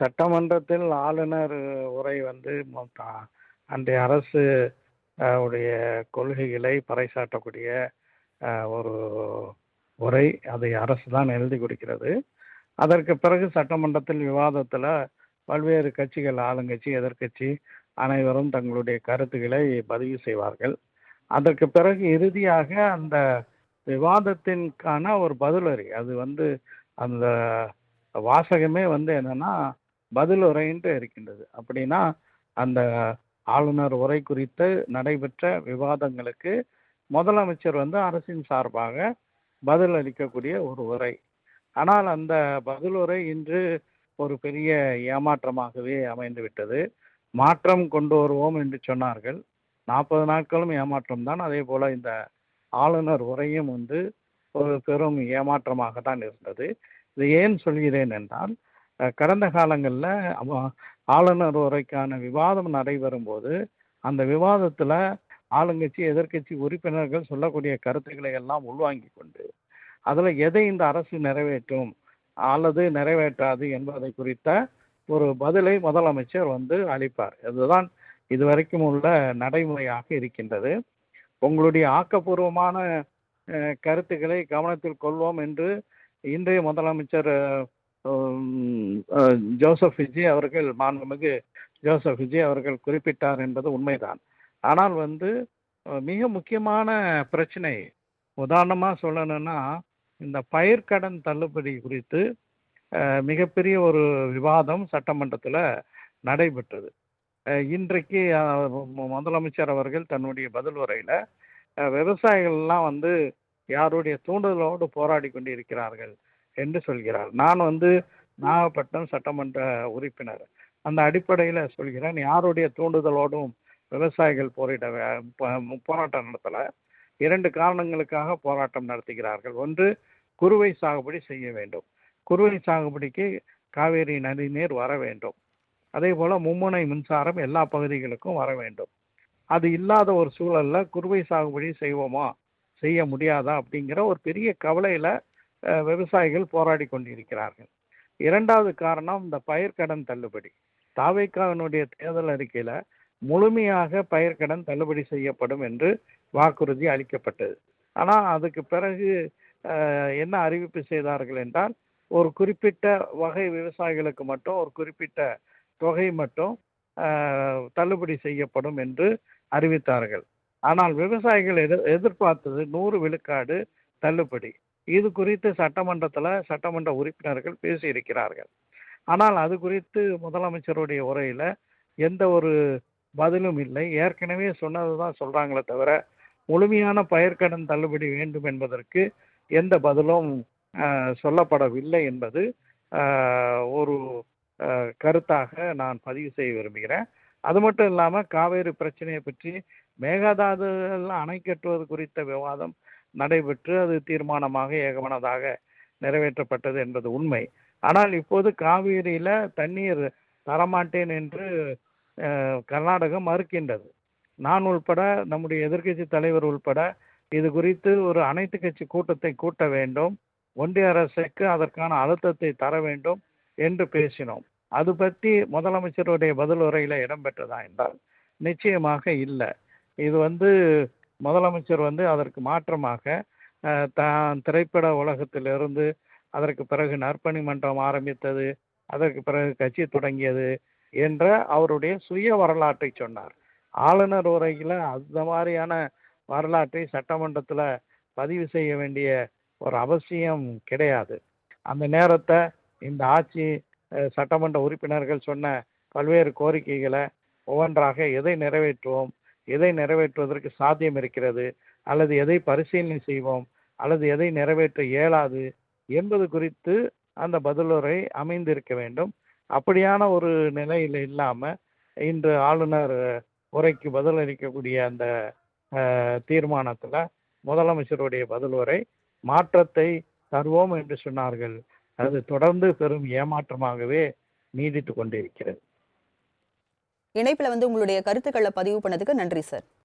சட்டமன்றத்தில் ஆளுநர் உரை வந்து அன்றைய அரசு உடைய கொள்கைகளை பறைசாற்றக்கூடிய ஒரு உரை. அதை அரசு தான் எழுதி கொடுக்கிறது. அதற்கு பிறகு சட்டமன்றத்தில் விவாதத்தில் பல்வேறு கட்சிகள், ஆளுங்கட்சி, எதிர்க்கட்சி அனைவரும் தங்களுடைய கருத்துக்களை பதிவு செய்வார்கள். அதற்கு பிறகு இறுதியாக அந்த விவாதத்திற்கான ஒரு பதிலுரை, அது வந்து அந்த வாசகமே வந்து என்னன்னா பதிலுரைன்ட்டு இருக்கின்றது. அப்படின்னா அந்த ஆளுநர் உரை குறித்து நடைபெற்ற விவாதங்களுக்கு முதலமைச்சர் வந்து அரசின் சார்பாக பதில் அளிக்கக்கூடிய ஒரு உரை. ஆனால் அந்த பதிலுரை இன்று ஒரு பெரிய ஏமாற்றமாகவே அமைந்து விட்டது. மாற்றம் கொண்டு வருவோம் என்று சொன்னார்கள். 40 நாட்களும் ஏமாற்றம் தான். அதே போல இந்த ஆளுநர் உரையும் வந்து ஒரு பெரும் ஏமாற்றமாக தான் இருந்தது. இது ஏன் சொல்கிறேன் என்றால், கடந்த காலங்களில் ஆளுநர் உரைக்கான விவாதம் நடைபெறும் போது அந்த விவாதத்தில் ஆளுங்கட்சி, எதிர்க்கட்சி உறுப்பினர்கள் சொல்லக்கூடிய கருத்துக்களை எல்லாம் உள்வாங்கி கொண்டு அதில் எதை இந்த அரசு நிறைவேற்றும் அல்லது நிறைவேற்றாது என்பதை குறித்த ஒரு பதிலை முதலமைச்சர் வந்து அளிப்பார். இதுதான் இதுவரைக்கும் உள்ள நடைமுறையாக இருக்கின்றது. உங்களுடைய ஆக்கப்பூர்வமான கருத்துக்களை கவனத்தில் கொள்வோம் என்று இன்றைய முதலமைச்சர் ஜோசப் விஜய் அவர்கள், மாண்புமிகு ஜோசப் விஜய் அவர்கள் குறிப்பிட்டார் என்பது உண்மைதான். ஆனால் வந்து மிக முக்கியமான பிரச்சனை, உதாரணமாக சொல்லணும்னா இந்த பயிர்க்கடன் தள்ளுபடி குறித்து மிகப்பெரிய ஒரு விவாதம் சட்டமன்றத்தில் நடைபெற்றது. இன்றைக்கு முதலமைச்சர் அவர்கள் தன்னுடைய பதில் உரையில் விவசாயிகள்லாம் வந்து யாருடைய தூண்டுதலோடு போராடி கொண்டிருக்கிறார்கள் என்று சொல்கிறார். நான் வந்து நாகப்பட்டினம் சட்டமன்ற உறுப்பினர். அந்த அடிப்படையில் சொல்கிறேன், யாருடைய தூண்டுதலோடும் விவசாயிகள் போராட்டம் நடத்தலை. 2 காரணங்களுக்காக போராட்டம் நடத்துகிறார்கள். ஒன்று, குறுவை சாகுபடி செய்ய வேண்டும். குறுவை சாகுபடிக்கு காவேரி நதிநீர் வர வேண்டும். அதே போல் மும்முனை மின்சாரம் எல்லா பகுதிகளுக்கும் வர வேண்டும். அது இல்லாத ஒரு சூழலில் குறுவை சாகுபடி செய்வோமா, செய்ய முடியாதா அப்படிங்கிற ஒரு பெரிய கவலையில் விவசாயிகள் போராடி கொண்டிருக்கிறார்கள். 2வது காரணம் இந்த பயிர்க்கடன் தள்ளுபடி. தாவேக்காவினுடைய தேர்தல் அறிக்கையில் முழுமையாக பயிர்க்கடன் தள்ளுபடி செய்யப்படும் என்று வாக்குறுதி அளிக்கப்பட்டது. ஆனால் அதுக்கு பிறகு என்ன அறிவிப்பு செய்தார்கள் என்றால், ஒரு குறிப்பிட்ட வகை விவசாயிகளுக்கு மட்டும் ஒரு குறிப்பிட்ட தொகை மட்டும் தள்ளுபடி செய்யப்படும் என்று அறிவித்தார்கள். ஆனால் விவசாயிகள் எதிர்பார்த்தது 100 விழுக்காடு தள்ளுபடி. இது குறித்து சட்டமன்ற உறுப்பினர்கள் பேசியிருக்கிறார்கள். ஆனால் அது குறித்து முதலமைச்சருடைய உரையில் எந்த ஒரு பதிலும் இல்லை. ஏற்கனவே சொன்னது தான் சொல்கிறாங்களே தவிர முழுமையான பயிர்க்கடன் தள்ளுபடி வேண்டும் என்பதற்கு எந்த பதிலும் சொல்லப்படவில்லை என்பது ஒரு கருத்தாக நான் பதிவு செய்ய விரும்புகிறேன். அது மட்டும் இல்லாமல் காவேரி பிரச்சனையை பற்றி மேகதாது அணை கட்டுவது குறித்த விவாதம் நடைபெற்று அது தீர்மானமாக ஏகமனதாக நிறைவேற்றப்பட்டது என்பது உண்மை. ஆனால் இப்போது காவேரியில் தண்ணீர் தரமாட்டேன் என்று கர்நாடகம் மறுக்கின்றது. நான் உள்பட, நம்முடைய எதிர்க்கட்சி தலைவர் உள்பட இது குறித்து ஒரு அனைத்து கட்சி கூட்டத்தை கூட்ட வேண்டும், ஒன்றிய அரசுக்கு அதற்கான அழுத்தத்தை தர வேண்டும் என்று பேசினோம். அது பற்றி முதலமைச்சருடைய பதில் உரையில் இடம்பெற்றதா என்றால் நிச்சயமாக இல்லை. இது வந்து முதலமைச்சர் வந்து அதற்கு மாற்றமாக தான் திரைப்பட உலகத்திலிருந்து, அதற்கு பிறகு நற்பணி மன்றம் ஆரம்பித்தது, அதற்கு பிறகு கட்சி தொடங்கியது என்ற அவருடைய சுய வரலாற்றை சொன்னார். ஆளுநர் உரையில் அந்த மாதிரியான வரலாற்றை சட்டமன்றத்தில் பதிவு செய்ய வேண்டிய ஒரு அவசியம் கிடையாது. அந்த நேரத்தை இந்த ஆட்சி சட்டமன்ற உறுப்பினர்கள் சொன்ன பல்வேறு கோரிக்கைகளை ஒவ்வொன்றாக எதை நிறைவேற்றுவோம், எதை நிறைவேற்றுவதற்கு சாத்தியம் இருக்கிறது, அல்லது எதை பரிசீலனை செய்வோம், அல்லது எதை நிறைவேற்ற இயலாது என்பது குறித்து அந்த பதிலுரை அமைந்திருக்க வேண்டும். அப்படியான ஒரு நிலையில் இல்லாமல் இன்று ஆளுநர் உரைக்கு பதிலளிக்கக்கூடிய அந்த தீர்மானத்தில் முதலமைச்சருடைய பதிலுரை மாற்றத்தை தருவோம் என்று சொன்னார்கள். அது தொடர்ந்து பெரும் ஏமாற்றமாகவே நீடித்து கொண்டிருக்கிறது. இணைப்பில் வந்து உங்களுடைய கருத்துக்களை பதிவு பண்ணதுக்கு நன்றி சார்.